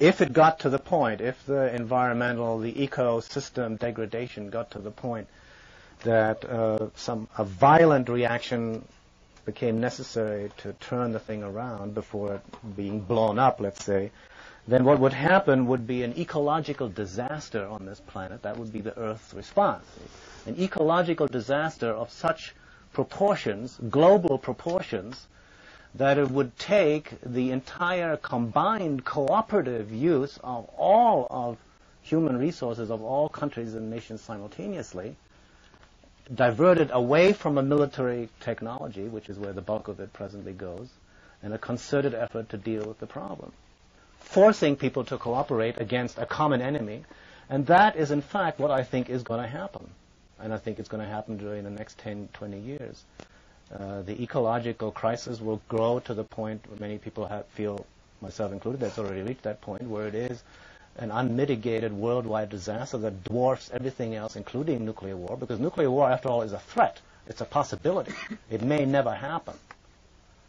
if it got to the point, if the environmental, the ecosystem degradation got to the point that a violent reaction became necessary to turn the thing around before it being blown up, let's say, then what would happen would be an ecological disaster on this planet. That would be the Earth's response. An ecological disaster of such proportions, global proportions, that it would take the entire combined cooperative use of all of human resources of all countries and nations simultaneously, diverted away from a military technology, which is where the bulk of it presently goes, and a concerted effort to deal with the problem, forcing people to cooperate against a common enemy. And that is, in fact, what I think is going to happen. And I think it's going to happen during the next 10, 20 years. The ecological crisis will grow to the point where many people feel, myself included, that's already reached that point, where it is an unmitigated worldwide disaster that dwarfs everything else, including nuclear war, because nuclear war, after all, is a threat. It's a possibility. It may never happen.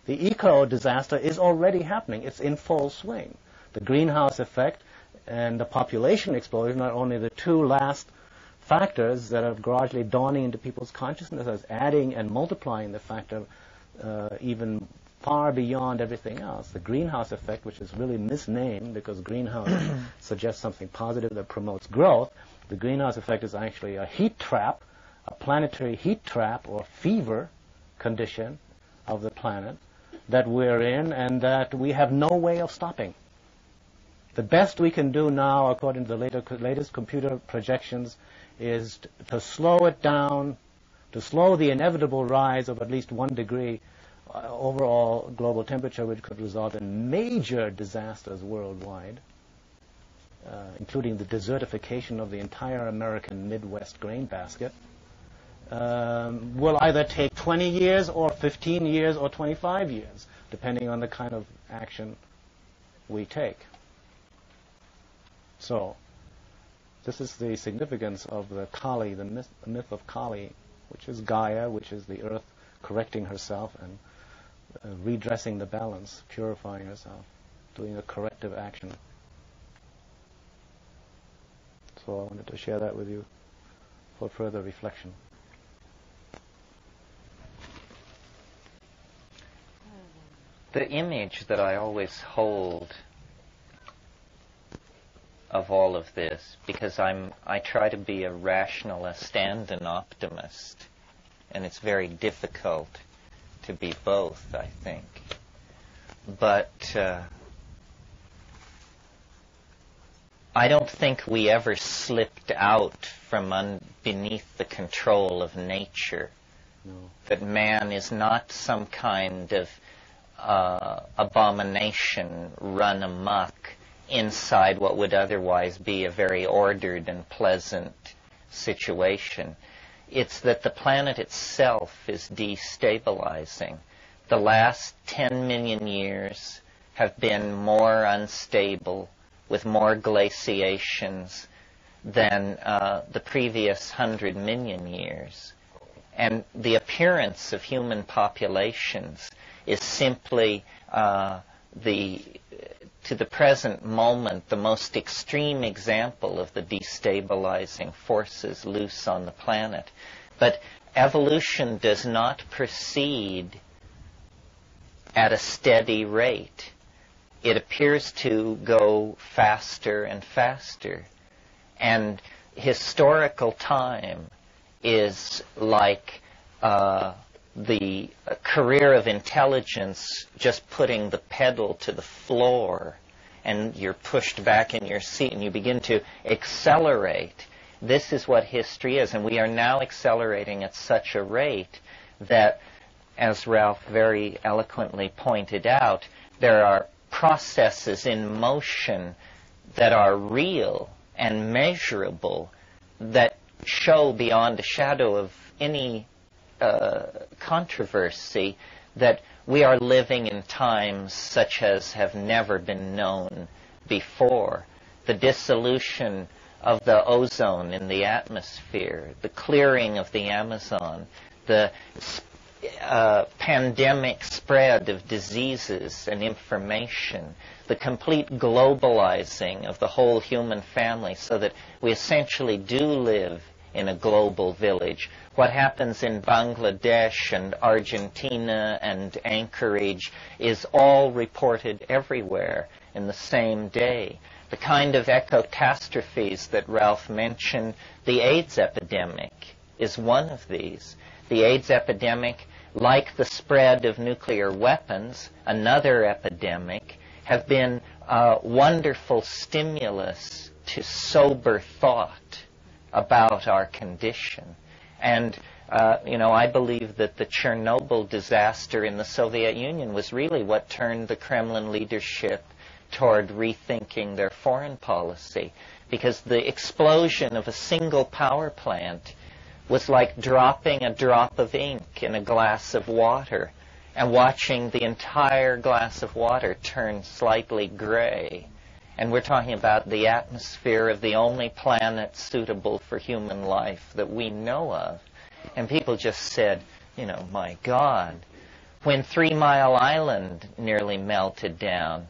The eco-disaster is already happening. It's in full swing. The greenhouse effect and the population explosion are only the two last factors that are gradually dawning into people's consciousness as adding and multiplying the factor even far beyond everything else. The greenhouse effect, which is really misnamed because greenhouse suggests something positive that promotes growth, the greenhouse effect is actually a heat trap, a planetary heat trap or fever condition of the planet that we're in and that we have no way of stopping. The best we can do now, according to the latest computer projections, is to slow it down, to slow the inevitable rise of at least 1 degree overall global temperature, which could result in major disasters worldwide, including the desertification of the entire American Midwest grain basket, will either take 20 years or 15 years or 25 years, depending on the kind of action we take. So, this is the significance of the Kali, the myth of Kali, which is Gaia, which is the earth correcting herself and redressing the balance, purifying herself, doing a corrective action. So I wanted to share that with you for further reflection. The image that I always hold of all of this, because I try to be a rationalist and an optimist, and it's very difficult to be both, I think. But I don't think we ever slipped out from beneath the control of nature. No. That man is not some kind of abomination run amok inside what would otherwise be a very ordered and pleasant situation. It's that the planet itself is destabilizing. The last 10 million years have been more unstable, with more glaciations than the previous 100 million years. And the appearance of human populations is simply to the present moment, the most extreme example of the destabilizing forces loose on the planet. But evolution does not proceed at a steady rate. It appears to go faster and faster. And historical time is like the career of intelligence just putting the pedal to the floor, and you're pushed back in your seat and you begin to accelerate. This is what history is, and we are now accelerating at such a rate that, as Ralph very eloquently pointed out, there are processes in motion that are real and measurable that show beyond a shadow of any controversy that we are living in times such as have never been known before. The dissolution of the ozone in the atmosphere, the clearing of the Amazon, the pandemic spread of diseases and information, the complete globalizing of the whole human family so that we essentially do live in a global village. What happens in Bangladesh and Argentina and Anchorage is all reported everywhere in the same day. The kind of ecocatastrophes that Ralph mentioned, the AIDS epidemic is one of these. The AIDS epidemic, like the spread of nuclear weapons, another epidemic, have been a wonderful stimulus to sober thought about our condition. And, I believe that the Chernobyl disaster in the Soviet Union was really what turned the Kremlin leadership toward rethinking their foreign policy, because the explosion of a single power plant was like dropping a drop of ink in a glass of water and watching the entire glass of water turn slightly gray. And we're talking about the atmosphere of the only planet suitable for human life that we know of. And people just said, my God, when 3 Mile Island nearly melted down,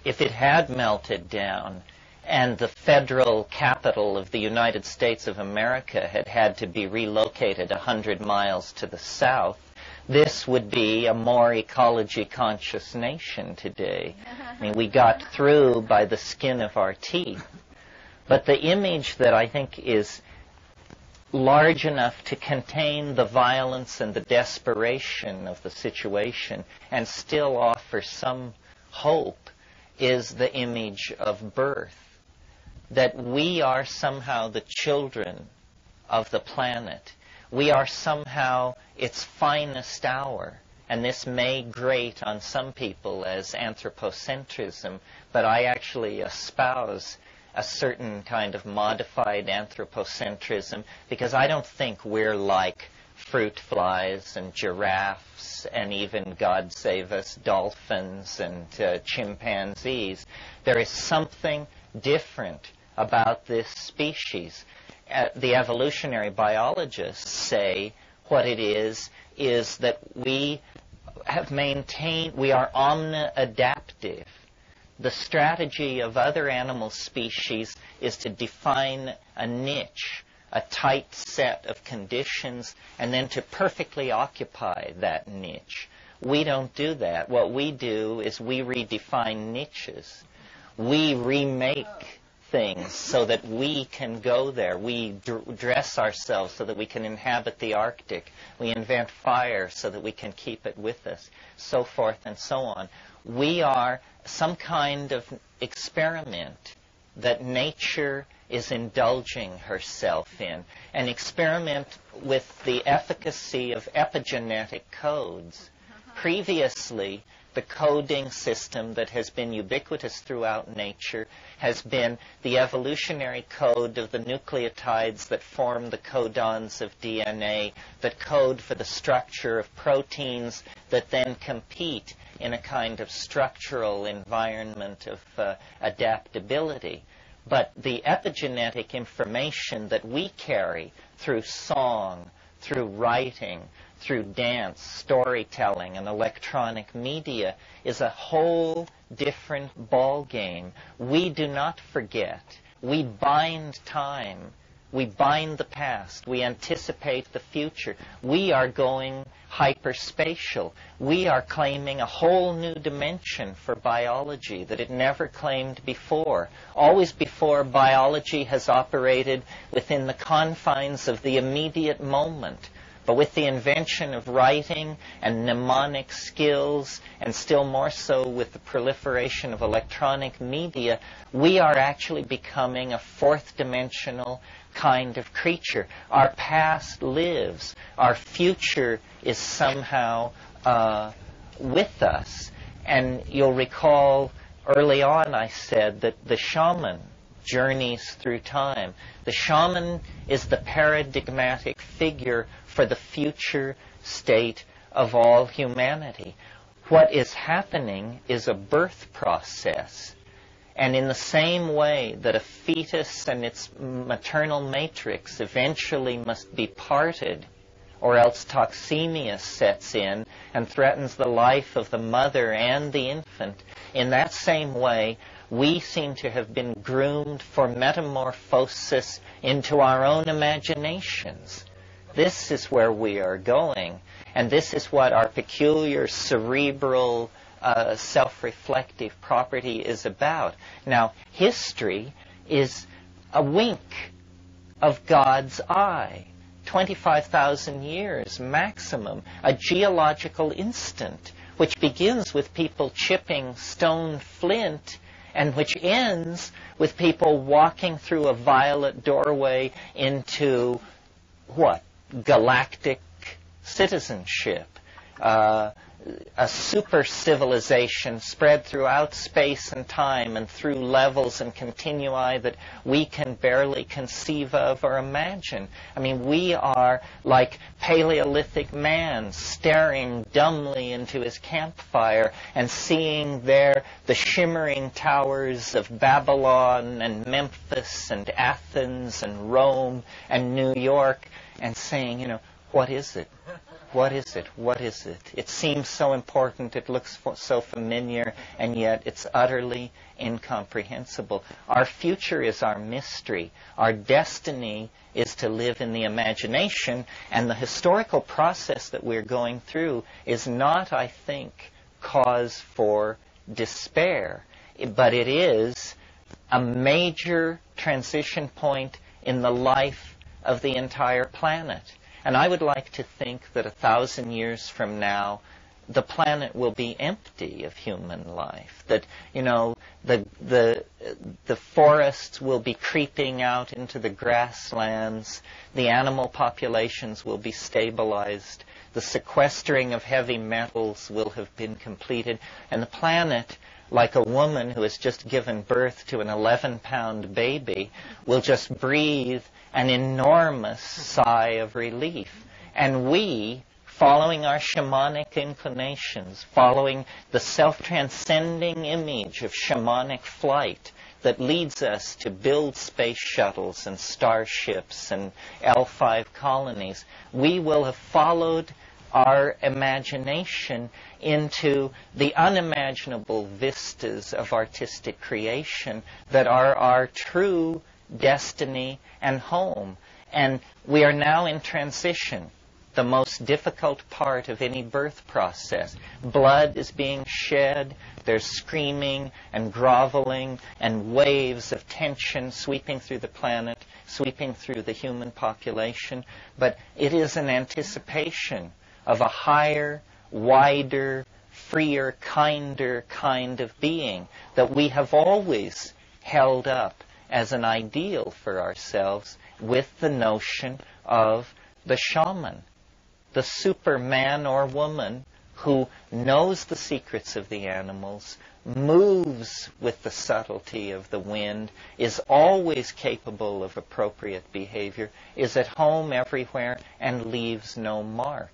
if it had melted down and the federal capital of the United States of America had to be relocated 100 miles to the south, this would be a more ecology-conscious nation today. I mean, we got through by the skin of our teeth. But the image that I think is large enough to contain the violence and the desperation of the situation and still offer some hope is the image of birth. That we are somehow the children of the planet. We are somehow its finest hour. And this may grate on some people as anthropocentrism, but I actually espouse a certain kind of modified anthropocentrism because I don't think we're like fruit flies and giraffes and even, God save us, dolphins and chimpanzees. There is something different about this species. The evolutionary biologists say what it is that we have maintained, we are omni-adaptive. The strategy of other animal species is to define a niche, a tight set of conditions, and then to perfectly occupy that niche. We don't do that. What we do is we redefine niches. We remake things so that we can go there. We dress ourselves so that we can inhabit the Arctic. We invent fire so that we can keep it with us, so forth and so on. We are some kind of experiment that nature is indulging herself in, an experiment with the efficacy of epigenetic codes. Previously, the coding system that has been ubiquitous throughout nature has been the evolutionary code of the nucleotides that form the codons of DNA, that code for the structure of proteins that then compete in a kind of structural environment of adaptability. But the epigenetic information that we carry through song, through writing, through dance, storytelling, and electronic media is a whole different ball game. We do not forget. We bind time. We bind the past. We anticipate the future. We are going hyperspatial. We are claiming a whole new dimension for biology that it never claimed before. Always before, biology has operated within the confines of the immediate moment. But with the invention of writing and mnemonic skills, and still more so with the proliferation of electronic media, we are actually becoming a fourth-dimensional kind of creature. Our past lives. Our future is somehow with us. And you'll recall early on I said that the shaman journeys through time. The shaman is the paradigmatic figure for the future state of all humanity. What is happening is a birth process. And in the same way that a fetus and its maternal matrix eventually must be parted, or else toxemia sets in and threatens the life of the mother and the infant. In that same way, we seem to have been groomed for metamorphosis into our own imaginations. This is where we are going, and this is what our peculiar cerebral, self-reflective property is about. Now, history is a wink of God's eye. 25,000 years maximum, a geological instant, which begins with people chipping stone flint and which ends with people walking through a violet doorway into, what, galactic citizenship. A super civilization spread throughout space and time and through levels and continui that we can barely conceive of or imagine. I mean, we are like Paleolithic man staring dumbly into his campfire and seeing there the shimmering towers of Babylon and Memphis and Athens and Rome and New York and saying, you know, what is it? What is it? What is it? It seems so important, it looks so familiar, and yet it's utterly incomprehensible. Our future is our mystery. Our destiny is to live in the imagination, and the historical process that we're going through is not, I think, cause for despair, but it is a major transition point in the life of the entire planet. And I would like to think that 1,000 years from now, the planet will be empty of human life. That, you know, the forests will be creeping out into the grasslands. The animal populations will be stabilized. The sequestering of heavy metals will have been completed. And the planet, like a woman who has just given birth to an 11-pound baby, will just breathe an enormous sigh of relief. And we, following our shamanic inclinations, following the self-transcending image of shamanic flight that leads us to build space shuttles and starships and L5 colonies, we will have followed our imagination into the unimaginable vistas of artistic creation that are our true destiny and home. And we are now in transition, the most difficult part of any birth process. Blood is being shed, there's screaming and groveling and waves of tension sweeping through the planet, sweeping through the human population, but it is an anticipation of a higher, wider, freer, kinder kind of being that we have always held up as an ideal for ourselves with the notion of the shaman, the superman or woman who knows the secrets of the animals, moves with the subtlety of the wind, is always capable of appropriate behavior, is at home everywhere, and leaves no mark.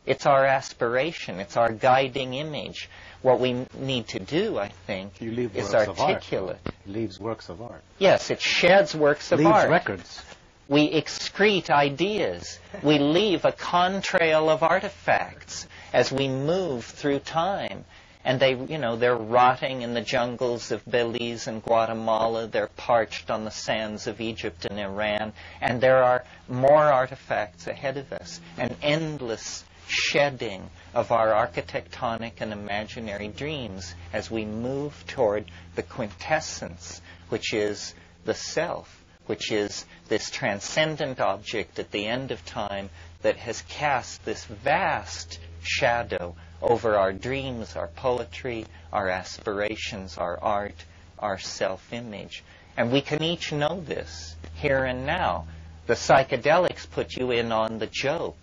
It's our aspiration. It's our guiding image. What we need to do, I think, is articulate. Leaves works of art. Yes, it sheds works of art. Leaves records. We excrete ideas. We leave a contrail of artifacts as we move through time. And they're rotting in the jungles of Belize and Guatemala. They're parched on the sands of Egypt and Iran. And there are more artifacts ahead of us. An endless shedding of our architectonic and imaginary dreams as we move toward the quintessence, which is the self, which is this transcendent object at the end of time that has cast this vast shadow over our dreams, our poetry, our aspirations, our art, our self-image. And we can each know this here and now. The psychedelics put you in on the joke.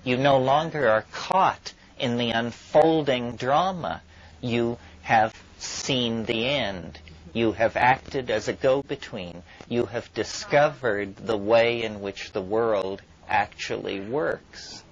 You no longer are caught in the unfolding drama. You have seen the end. You have acted as a go-between. You have discovered the way in which the world actually works.